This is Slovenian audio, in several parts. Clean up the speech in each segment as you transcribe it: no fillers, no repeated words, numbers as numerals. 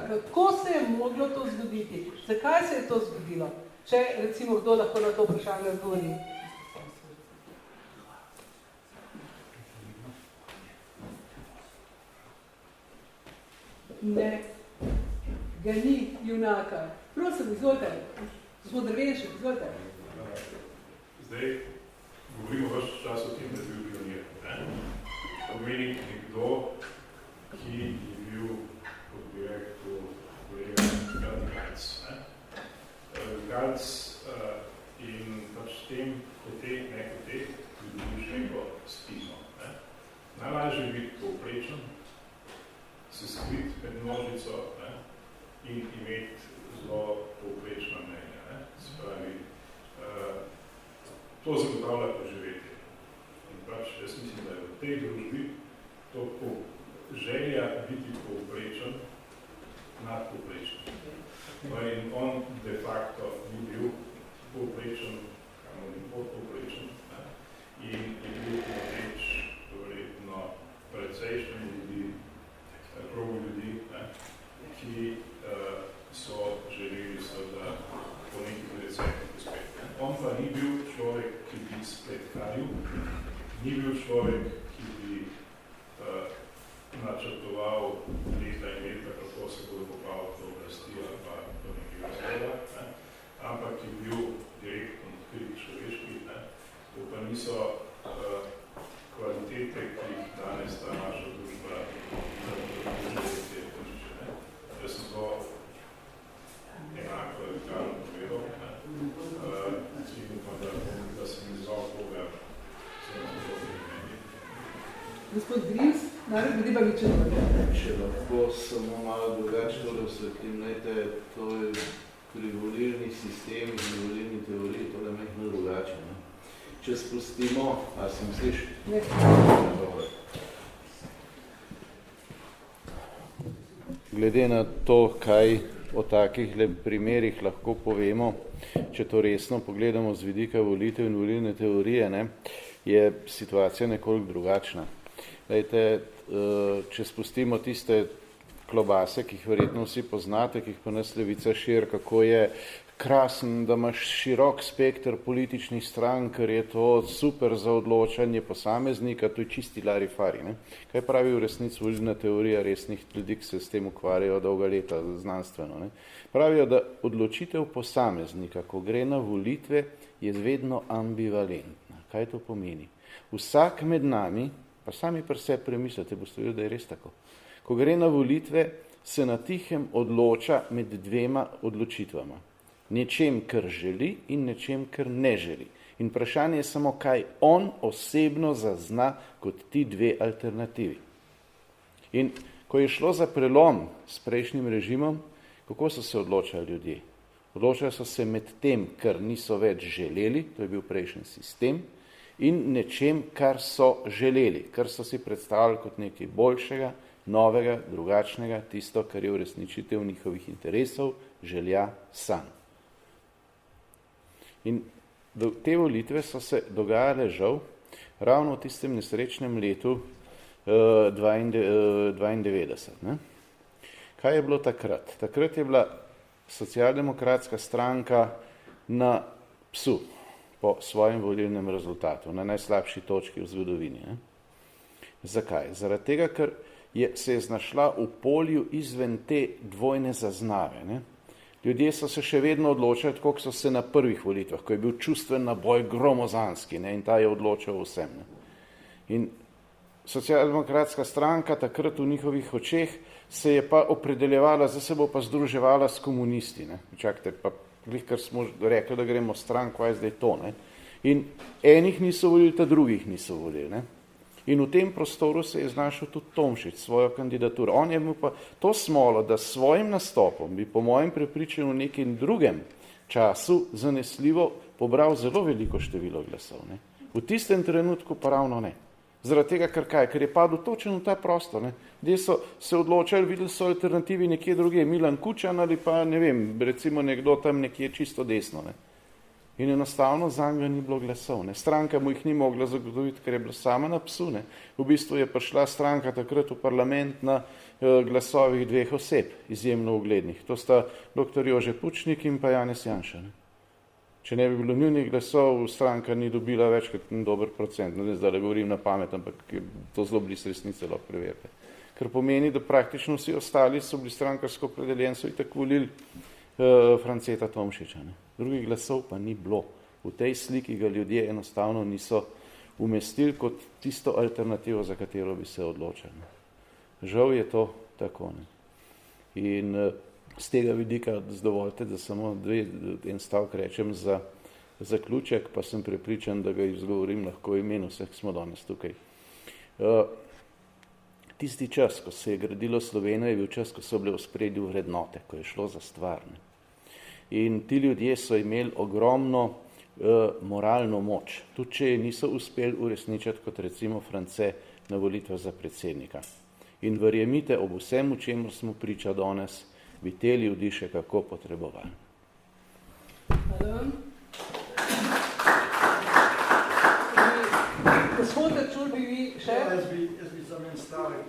Kako se je moglo to zgoditi? Zakaj se je to zgodilo? Če, recimo, kdo lahko na to vprašanje odgovori? Ne, ga ni junaka. Prosim, izvolite. Gospod Drvenšek, izvolite. Zdaj, govorimo vaš čas o tem, da je bil pionir. Pomeni nekdo, ki je bil, kot bi rekel, kolega Galc. Galc in pač tem, kot je dobiš neko spino. Najlažje biti povprečen, se skriti med množico in imeti zelo povprečna mnenja. Se pravi, to zagotavlja preživetje. In pač, jaz mislim, da je v tej družbi to želja biti povprečen, nadpovprečen. In on de facto ni bil povprečen, kamor ni podpovprečen, in je bil pomeč verjetno precejšnji ljudi, krogu ljudi, ki so želeli seveda po nekih receptih uspeti. On pa ni bil človek, ki bi spletkaril, ni bil človek, ki bi načrtoval leta in leta, kako se bodo popravili do oblasti ali pa do nekega razloga, ampak je bil direktno odkrit človeški, to pa niso kvalitete, ki jih danes ta naša družba Jaz sem to enako radikalno povedal, da sem izval koga, sem to primenil. Gospod Grims, narod Gribavičev. Če lahko samo malo drugače to osvetlim, to je pri volilnih sistemih in volilni teoriji to je mehno drugače. Če spustimo, a se mi sliši? Ne. Glede na to, kaj o takih primerih lahko povemo, če to resno pogledamo z vidika volitev in volilne teorije, je situacija nekoliko drugačna. Glejte, če spustimo tiste klobase, ki jih verjetno vsi poznate, ki jih pa nas levica širi, kako je krasen, da imaš širok spekter političnih strank, ker je to super za odločanje posameznika, to je čisti larifari. Kaj pravi v resnici volilna teorija resnih ljudi, ki se s tem ukvarjajo dolga leta znanstveno? Pravijo, da odločitev posameznika, ko gre na volitve, je vedno ambivalentna. Kaj to pomeni? Vsak med nami, pa sami pri sebi premislite, boste videli, da je res tako. Ko gre na volitve, se na tihem odloča med dvema odločitvama. Nečem, kar želi in nečem, kar ne želi. In vprašanje je samo, kaj on osebno zazna kot ti dve alternativi. In ko je šlo za prelom s prejšnjim režimom, kako so se odločali ljudje? Odločali so se med tem, kar niso več želeli, to je bil prejšnji sistem, in nečem, kar so želeli, kar so si predstavljali kot nekaj boljšega, novega, drugačnega, tisto, kar je uresničitev njihovih interesov, želja, sanj. In te volitve so se dogajale žal ravno v tistem nesrečnem letu 92. Kaj je bilo takrat? Takrat je bila socialdemokratska stranka na psu po svojem volilnem rezultatu, na najslabši točki v zgodovini. Zakaj? Zaradi tega, ker se je znašla v polju izven te dvojne zaznave. Ljudje so se še vedno odločali, tako so se na prvih volitvah, ko je bil čustven naboj gromozanski, in ta je odločal vsem. In socialdemokratska stranka takrat v njihovih očeh se je pa opredeljevala, zdaj se bo pa združevala s komunisti. Čakajte, pa ker smo rekli, da gremo stran, kaj je zdaj to. In enih niso volili, ta drugih niso volili. In v tem prostoru se je znašel tudi Tomšič, svojo kandidaturo. On je imel pa to smolo, da s svojim nastopom bi po mojem prepričanju v nekem drugem času zanesljivo pobral zelo veliko število glasov. V tistem trenutku pa ravno ne. Zaradi tega, ker je padel točno v ta prostor. Ljudje so se odločali, videli so alternativi nekje druge, Milan Kučan ali pa, ne vem, recimo nekdo tam nekje čisto desno. In enostavno zanj ni bilo glasov. Ne. Stranka mu jih ni mogla zagotoviti, ker je bila sama na psu. Ne. V bistvu je prišla stranka takrat v parlament na glasovih 2 oseb, izjemno uglednih. To sta dr. Jože Pučnik in pa Janez Janša. Ne. Če ne bi bilo njunih glasov, stranka ni dobila več kot dober procent. Ne, zdaj govorim na pamet, ampak to zelo blizu resnice lahko preverite. Kar pomeni, da praktično vsi ostali so bili strankarsko opredeljeni, so itak volili Franceta Tomšiča. Ne. Drugih glasov pa ni bilo. V tej sliki ga ljudje enostavno niso umestili kot tisto alternativo, za katero bi se odločili. Žal je to tako. Ne. In z tega vidika dovolite, da samo en stavek rečem za zaključek, pa sem prepričan, da ga izgovorim lahko v imenu vseh, smo danes tukaj. Tisti čas, ko se je gradilo Slovenijo, je bil čas, ko so bile v ospredju vrednote, ko je šlo za stvar. Ne. In ti ljudje so imeli ogromno moralno moč, tudi če je niso uspeli uresničiti kot recimo France na volitvah za predsednika. In verjemite, ob vsem, o čemer smo priča danes, bi te ljudi še kako potrebovali. Hvala. Gospod Čul, bi vi še? Jaz bi za men stavek.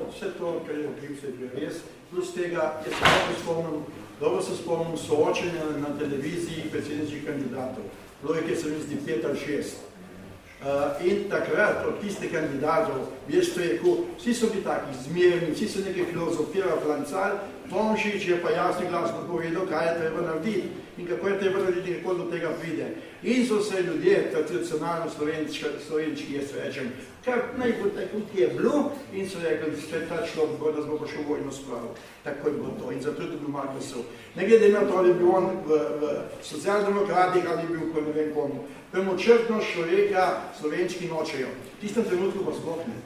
Vse to, kar je bil, se je bil res. Plus tega, dobro se spomnim soočenja na televiziji predsedničnih kandidatov. Logike se mi zdi 5 ali 6. In takrat od tiste kandidatov, jaz to rekel, vsi so bili taki zmerni, vsi so nekaj filozofirali, flancali, Tomšič je pa jasno glasno povedal, kaj je treba narediti in kako je treba narediti, kako do tega pride. In so se ljudje, tradicionalno slovenčki, jaz rečem, kar najbolj tako je bilo, in so rekli, da se ta človek bo, da smo pa še vojno spravil. Tako je bilo to in zato je to bil malo glasov. Ne glede na to, ali bi on v socialdemokratih ali bi bil, ne vem komu. Premočrtnost človeka slovenčki nočejo. V tistem trenutku pa sploh ne.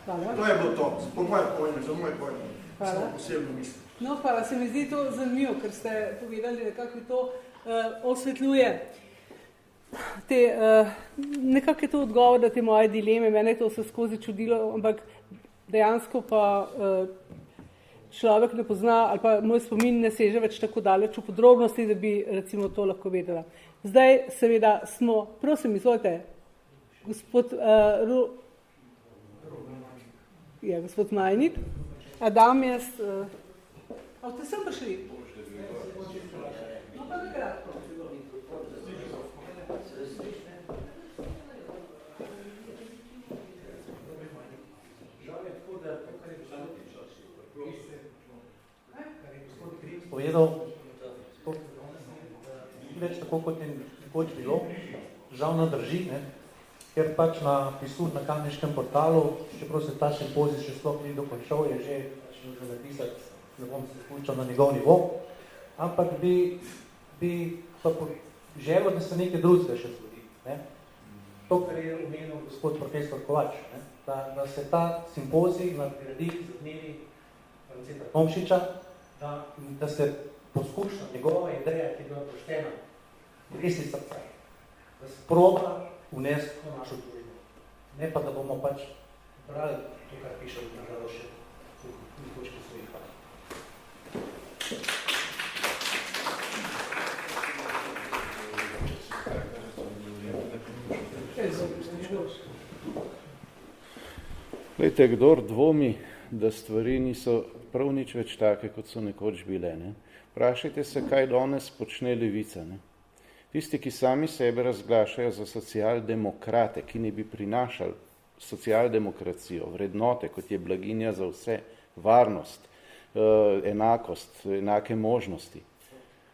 To je bilo to, po moje pojme, za moje pojme. Samo posebno mislim. No, hvala, se mi zdi to zanimivo, ker ste povedali, nekako to osvetljuje. Nekako je to odgovor na te moje dileme, mene je to vse skozi čudilo, ampak dejansko pa človek ne pozna, ali pa moj spomin ne seže več tako daleč v podrobnosti, da bi recimo to lahko vedela. Zdaj seveda smo, prosim, izvolite, gospod gospod Majnik, Adam jaz, ste sem prišli? No pa nekratko. Povedal, več tako, kot je nekoč bilo, žal ne drži, ne? Ker pač na pisur na Kamniškem portalu, čeprav se ta simpozij še sploh ni dokončal, je že napisati, ne bom se spuščal na njegov nivo, ampak bi pa želel, da se nekaj drugega še zgodi. Ne? To, kar je omenil gospod profesor Kovač, ne? Da se ta simpozij nagradi z dnevi Franceta Tomšiča, da se poskuša njegova ideja, ki je bila poštena, res iz srca, da se proba vnesti v našo družbo. Ne pa, da bomo pač brali to, kar piše na žalost še v točki svojih hvala. Glejte, kdor dvomi, da stvari niso prav nič več take, kot so nekoč bile. Ne? Vprašajte se, kaj danes počne levica. Ne? Tisti, ki sami sebe razglašajo za socialdemokrate, ki ne bi prinašali socialdemokracijo, vrednote, kot je blaginja za vse, varnost, enakost, enake možnosti.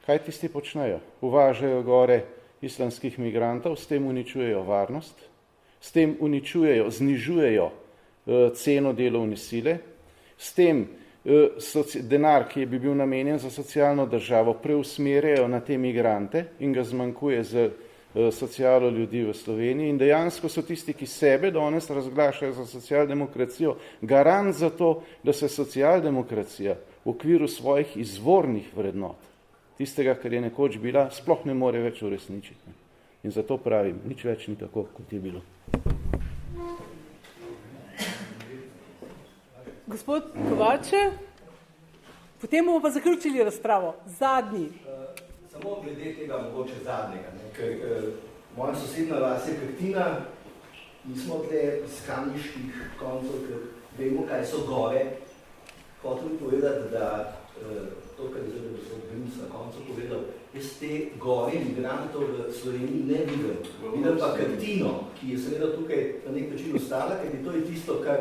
Kaj tisti počnejo? Uvažajo gore islamskih migrantov, s tem uničujejo varnost, s tem uničujejo, znižujejo ceno delovne sile, s tem denar, ki bi bil namenjen za socialno državo, preusmerjajo na te migrante in ga zmanjkuje z socialo ljudi v Sloveniji in dejansko so tisti, ki sebe danes razglašajo za socialdemokracijo, garant za to, da se socialdemokracija v okviru svojih izvornih vrednot, tistega, kar je nekoč bila, sploh ne more več uresničiti. In zato pravim, nič več ni tako, kot je bilo. Gospod Kovače, potem bomo pa zaključili razpravo. Zadnji. Samo glede tega mogoče zadnjega, ne? Ker moja sosedna vas je Krtina, mi smo tle z kamniških koncov, ker vemo, kaj so gore. Hotel bi povedati, da to, kar je zdaj gospod Grimc na koncu povedal, jaz te gore migrantov v Sloveniji ne videl. Videl pa Krtino, ki je seveda tukaj na nek način ostala, ker to je tisto, kar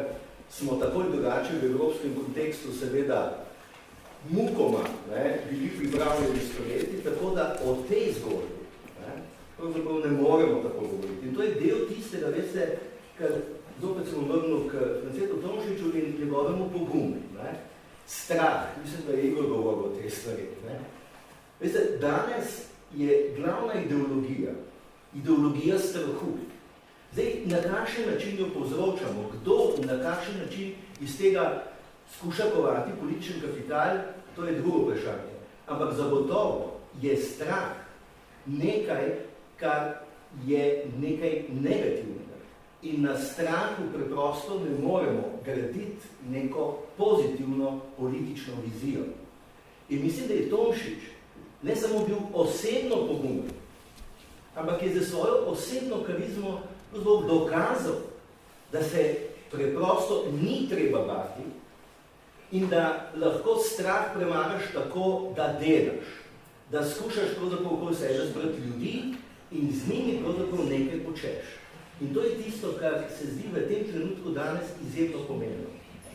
smo takoj drugače v evropskem kontekstu seveda mukoma bili pripravljeni stoletji, tako da o tej zgodbi pravzaprav ne moremo tako govoriti. In to je del tistega, veste, ker zopet sem vrnil k Francetu Tomšiču in njegovemu pogumu. Strah, mislim, da je Igor govoril o tej stvari. Veste, danes je glavna ideologija strahu. Zdaj, na kakšen način jo povzročamo, kdo in na kakšen način iz tega skuša kovati političen kapital, to je drugo vprašanje. Ampak zagotovo je strah nekaj, kar je nekaj negativnega. In na strahu preprosto ne moremo graditi neko pozitivno politično vizijo. In mislim, da je Tomšič ne samo bil osebno pogumen, ampak je za svojo osebno karizmo dokazal, da se preprosto ni treba bati in da lahko strah premagaš tako, da delaš, da skušaš pravzaprav okoli sebe zbrati ljudi in z njimi pravzaprav nekaj počeš. In to je tisto, kar se zdi v tem trenutku danes izjemno pomembno.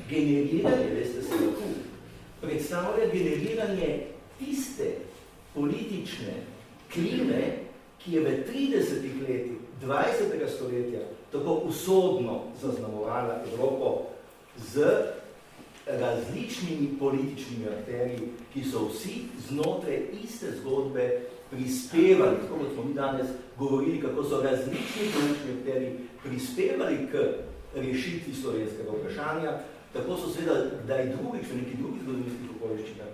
Generiranje, veste, strahu, predstavlja generiranje tiste politične klime, ki je v 30 letih 20. stoletja tako usodno zaznamovala Evropo z različnimi političnimi akterji, ki so vsi znotraj iste zgodbe prispevali, tako kot smo mi danes govorili, kako so različni politični akterji prispevali k rešitvi slovenskega vprašanja, tako so seveda kdaj drugič v nekih drugih zgodovinskih okoliščinah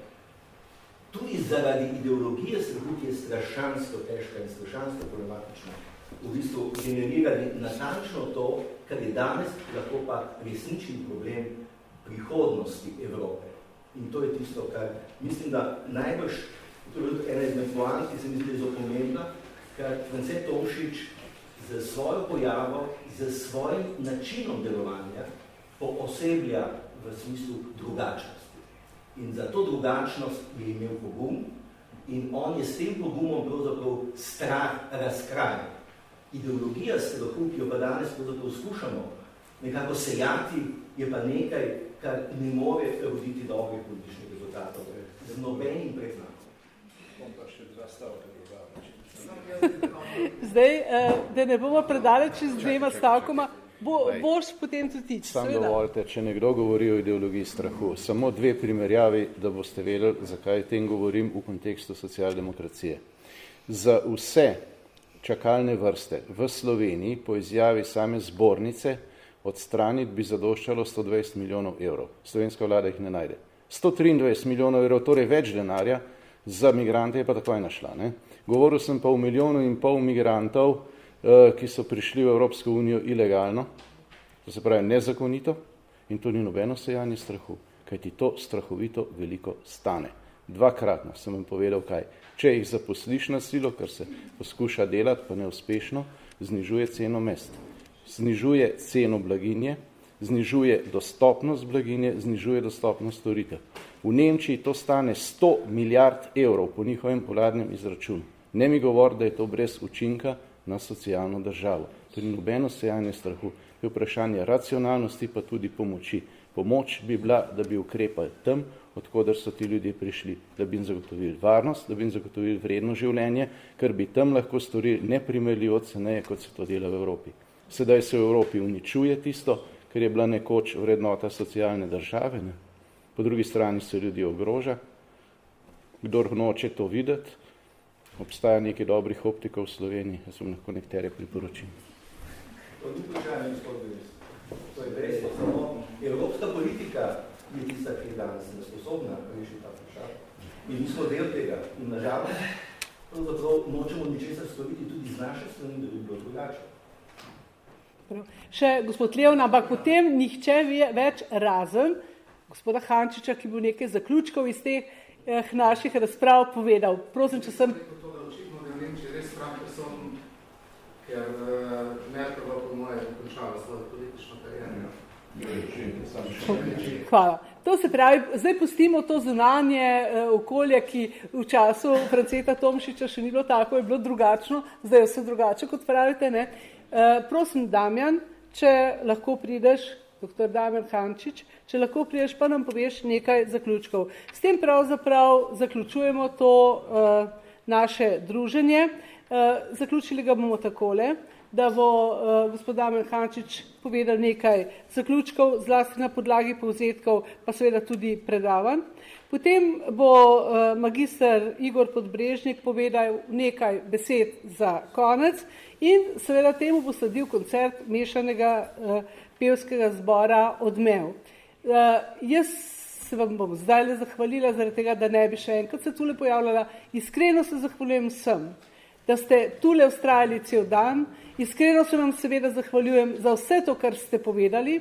tudi zaradi ideologije strahu, ki je strašansko težka in strašansko problematična, v bistvu generirali natančno to, kar je danes lahko pa resnični problem prihodnosti Evrope. In to je tisto, kar mislim, da najbrž, to je ena izmed poant, ki se mi zdi zelo pomembna, ker France Tomšič z svojo pojavo, z svojim načinom delovanja pooseblja v smislu drugačnosti. In za to drugačnost je imel pogum in on je s tem pogumom pravzaprav strah razkrajen. Ideologija strahu, ki jo pa danes pravzaprav skušamo nekako sejati, je pa nekaj, kar ne more roditi dobrih političnih rezultatov z nobenim predznakom. Bom pa še dva stavka drugače. Zdaj, da ne bomo predaleč z dvema stavkoma, boš potem tudi tič. Sam dovolite, če nekdo govori o ideologiji strahu, samo dve primerjavi, da boste vedeli, zakaj tem govorim v kontekstu socialdemokracije. Za vse čakalne vrste v Sloveniji po izjavi same zbornice odstraniti bi zadoščalo 120 milijonov evrov. Slovenska vlada jih ne najde. 123 milijonov evrov, torej več denarja, za migrante je pa takoj našla. Govoril sem pa o 1,5 milijona migrantov, ki so prišli v Evropsko unijo ilegalno, to se pravi nezakonito, in to ni nobeno sejanje strahu, kajti to strahovito veliko stane. Dvakratno sem vam povedal, kaj. Če jih zaposliš na silo, kar se poskuša delati, pa neuspešno, znižuje ceno mest. Znižuje ceno blaginje, znižuje dostopnost blaginje, znižuje dostopnost storitev. V Nemčiji to stane 100 milijard evrov po njihovem vladnem izračunu. Ne mi govori, da je to brez učinka na socialno državo. To ni nobeno sejanje strahu. To je vprašanje racionalnosti, pa tudi pomoči. Pomoč bi bila, da bi ukrepali tam, odkoder so ti ljudje prišli, da bi jim zagotovili varnost, da bi jim zagotovili vredno življenje, ker bi tam lahko storili neprimerljivo ceneje, kot se to dela v Evropi. Sedaj se v Evropi uničuje tisto, ker je bila nekoč vrednota socialne države, ne? Po drugi strani se ljudi ogroža. Kdor noče to videti, obstaja nekaj dobrih optikov v Sloveniji, jaz vam lahko nekatere priporočim. To ni vprašanje, gospod Denis. To je dejstvo. Samo evropska politika je tista, ki je danes nesposobna rešiti ta vprašanje. In mi smo del tega. In nažalost, nočemo ničesar storiti tudi z naše strani, da bi bilo drugače. Še gospod Leon, ampak potem nihče več razen gospoda Hančiča, ki bo nekaj zaključkov iz teh naših razprav povedal. Prosim, če sem... Očitno, da je v Nemčiji res strah person, ker Merkelova po moje končala svojo politično kariero. Hvala. To se pravi, zdaj pustimo to zunanje okolje, ki v času Franceta Tomšiča še ni bilo tako, je bilo drugačno, zdaj je vse drugače, kot pravite. Ne? Prosim, Damjan, če lahko prideš, dr. Damjan Hančič, če lahko prideš, pa nam poveš nekaj zaključkov. S tem pravzaprav zaključujemo to naše druženje. Zaključili ga bomo takole, da bo gospod Damjan Hančič povedal nekaj zaključkov, zlasti na podlagi povzetkov, pa seveda tudi predavanj. Potem bo magister Igor Podbrežnik povedal nekaj besed za konec in seveda temu bo sledil koncert mešanega pevskega zbora Odmev. Jaz se vam bom zdaj zahvalila zaradi tega, da ne bi še enkrat se tule pojavljala. Iskreno se zahvaljujem vsem, da ste tule ustrajali cel dan. Iskreno se vam seveda zahvaljujem za vse to, kar ste povedali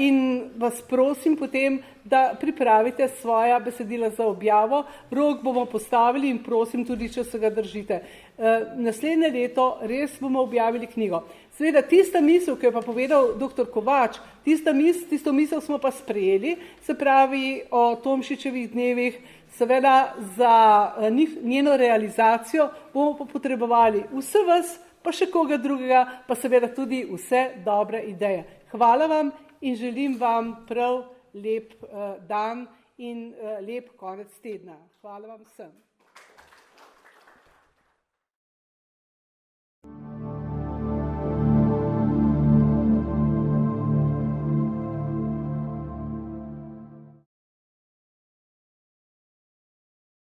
in vas prosim potem, da pripravite svoja besedila za objavo. Rok bomo postavili in prosim tudi, če se ga držite. Naslednje leto res bomo objavili knjigo. Seveda, tista misel, ki je pa povedal dr. Kovač, tisto misel smo pa sprejeli, se pravi o Tomšičevih dnevih, seveda za njeno realizacijo bomo pa potrebovali vse vas, pa še koga drugega, pa seveda tudi vse dobre ideje. Hvala vam in želim vam prav lep dan in lep konec tedna. Hvala vam vsem.